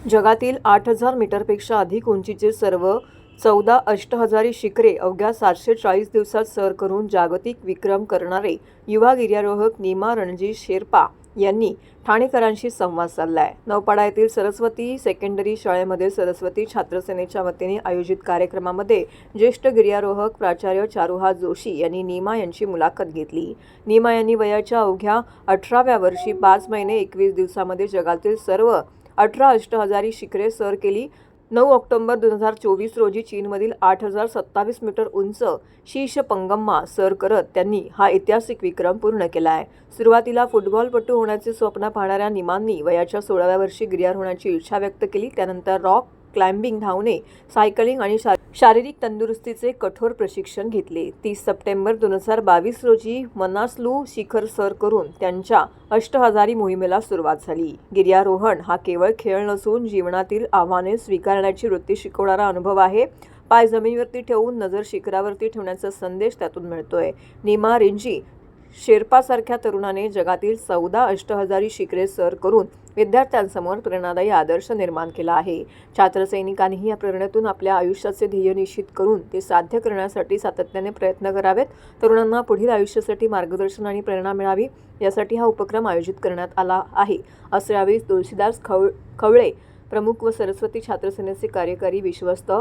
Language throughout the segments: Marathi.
जगातील 8,000 मीटरपेक्षा अधिक उंचीचे सर्व 14 अष्टहजारी शिखरे अवघ्या 740 दिवसात सर करून जागतिक विक्रम करणारे युवा गिर्यारोहक नीमा रणजित शेर्पा यांनी ठाणेकरांशी संवाद साधलाय। नौपाडा येथील सरस्वती सेकंडरी शाळेमध्ये सरस्वती छात्रसेनेच्या वतीने आयोजित कार्यक्रमामध्ये ज्येष्ठ गिर्यारोहक प्राचार्य चारुहास जोशी यांनी नीमा यांची मुलाखत घेतली। नीमा यांनी वयाच्या अवघ्या 18व्या वर्षी 5 महिने 21 दिवसांमध्ये जगातील सर्व 18 अष्टहजारी शिखरे सर केली। 9 ऑक्टोबर 2024 रोजी चीनमधील 8,027 मीटर उंच शीश पंगम्मा सर करत त्यांनी हा ऐतिहासिक विक्रम पूर्ण केला आहे। सुरुवातीला फुटबॉलपटू होण्याचे स्वप्न पाहणाऱ्या नीमांनी वयाच्या 16व्या वर्षी गिर्यारोहणाची इच्छा व्यक्त केली। त्यानंतर रॉक क्लाइम्बिंग, धावणे, सायकलिंग आणि शारीरिक तंदुरुस्तीचे कठोर प्रशिक्षण घेतले। 30 सप्टेंबर 2022 रोजी मनासलू शिखर सर करून त्यांच्या अष्टहजारी मोहिमेला सुरुवात झाली। गिर्यारोहण हा केवळ खेळ नसून जीवनातील आव्हाने स्वीकारण्याची वृत्ती शिकवणारा अनुभव आहे। पाय जमिनीवरती ठेवून नजर शिखरावरती ठेवण्याचा संदेश त्यातून मिळतोय। नीमा रणजित शेर्पासारख्या तरुणाने जगातील 14 अष्टहजारी शिखरे सर करून विद्यार्थ्यांसमोर प्रेरणादायी आदर्श निर्माण केला आहे। छात्रसैनिकांनीही या प्रेरणेतून आपल्या आयुष्याचे ध्येय निश्चित करून ते साध्य करण्यासाठी सातत्याने प्रयत्न करावेत। तरुणांना पुढील आयुष्यासाठी मार्गदर्शन आणि प्रेरणा मिळावी यासाठी हा उपक्रम आयोजित करण्यात आला आहे, असे यावेळी तुळशीदास खवळे प्रमुख व सरस्वती छात्रसेनेचे कार्यकारी विश्वस्त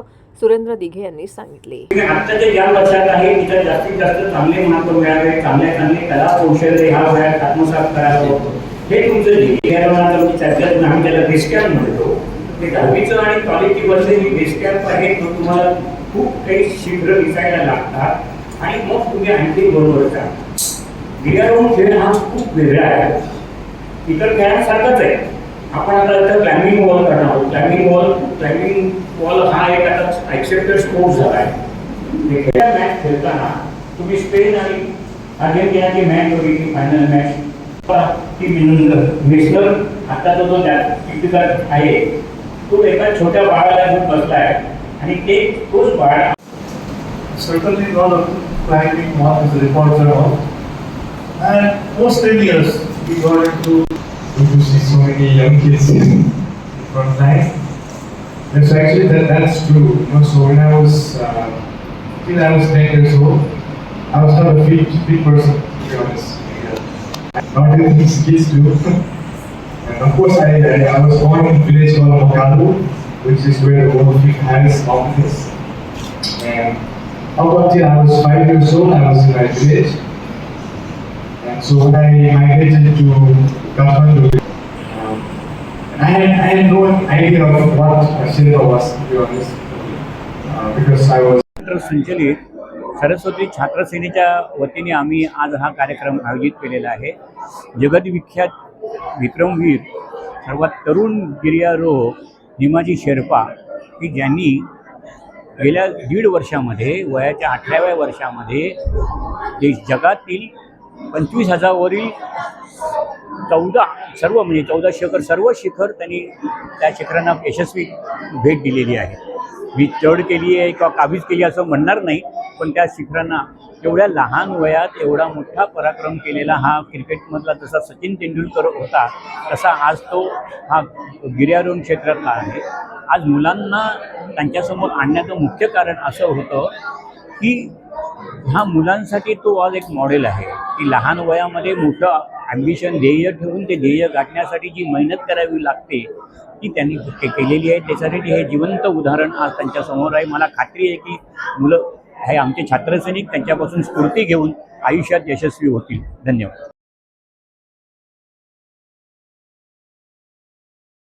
सुरेंद्र दिघे यांनी सांगितले। आताच्या ज्या वर्षात आहे तिथे जास्तीत जास्त चांगले मार्क मिळावे, चांगले कला कौशल्य ह्या वयात आत्मसात करावं, हे तुमचं गिर्यारोहणाचं त्याच्यात आम्ही त्याला बेस कॅम्प म्हणतो। ते 10वीचं आणि कॉलेजची वर्ष ही बेस कॅम्प आहे, तो तुम्हाला खूप काही शीघ्र दिसायला लागतात आणि मग तुम्ही आणखी 2 वर्ष गिर्यारोहण खेळ हा खूप वेगळा आहे, इतर खेळांसारखंच आहे। आपण आता क्लाइम्बिंग वॉल करणार आहोत। क्लाइम्बिंग वॉल हा एक आता ॲक्सेप्टेड स्पोर्ट झाला आहे। मॅच खेळताना तुम्ही स्पेन आणि अर्जेंटिनाची मॅच बघितली, फायनल मॅच ती मिस्टर आता तो टिपिकल आहे तो एका छोट्या बाळाला घेऊन बसला आहे आणि ते तोच बाळ certainly not a climbing one is reported on, and most 10 years we got into to see so many young kids in front line. Yes, actually that's true. You know, so when I was till I was 10 years old, I was not a fit person, to be honest. Not even these kids do. And of course I was born in a village called Mokadu, which is where the world highest mountain is. And up until I was 5 years old, I was in my village. And so when I migrated to Kathmandu, I had no idea of what a Shirpa was, to be honest, because I was. संचलित सरस्वती छात्रसेनेच्या वतीने आम्ही आज हा कार्यक्रम आयोजित केलेला आहे। जगद्विख्यात विक्रमवीर सर्वात तरुण गिर्यारोहक नीमाजी शेर्पा की ज्यांनी गेल्या 1.5 वर्षामध्ये वयाच्या 18व्या वर्षामध्ये जे जगातील 25,000 वरील 14 शिखर त्यांनी त्या शिखरांना यशस्वी भेट दिलेली आहे। मी चढ केली आहे किंवा काबीज केली असं म्हणणार नाही, पण त्या शिखरांना एवढ्या लहान वयात एवढा मोठा पराक्रम केलेला हा क्रिकेटमधला जसा सचिन तेंडुलकर होता तसा आज तो हा गिर्यारोहण क्षेत्रातला आहे। आज मुलांना त्यांच्यासमोर आणण्याचं मुख्य कारण असं होतं की ह्या मुलांसाठी तो आज एक मॉडेल आहे की लहान वयामध्ये मोठं ॲम्बिशन ध्येय ठेवून ते ध्येय गाठण्यासाठी जी मेहनत करावी लागते ती त्यांनी केलेली आहे। त्यासाठी हे जिवंत उदाहरण आज त्यांच्यासमोर आहे। मला खात्री आहे की मुलं हे आमचे छात्रसैनिक त्यांच्यापासून स्फूर्ती घेऊन आयुष्यात यशस्वी होतील। धन्यवाद।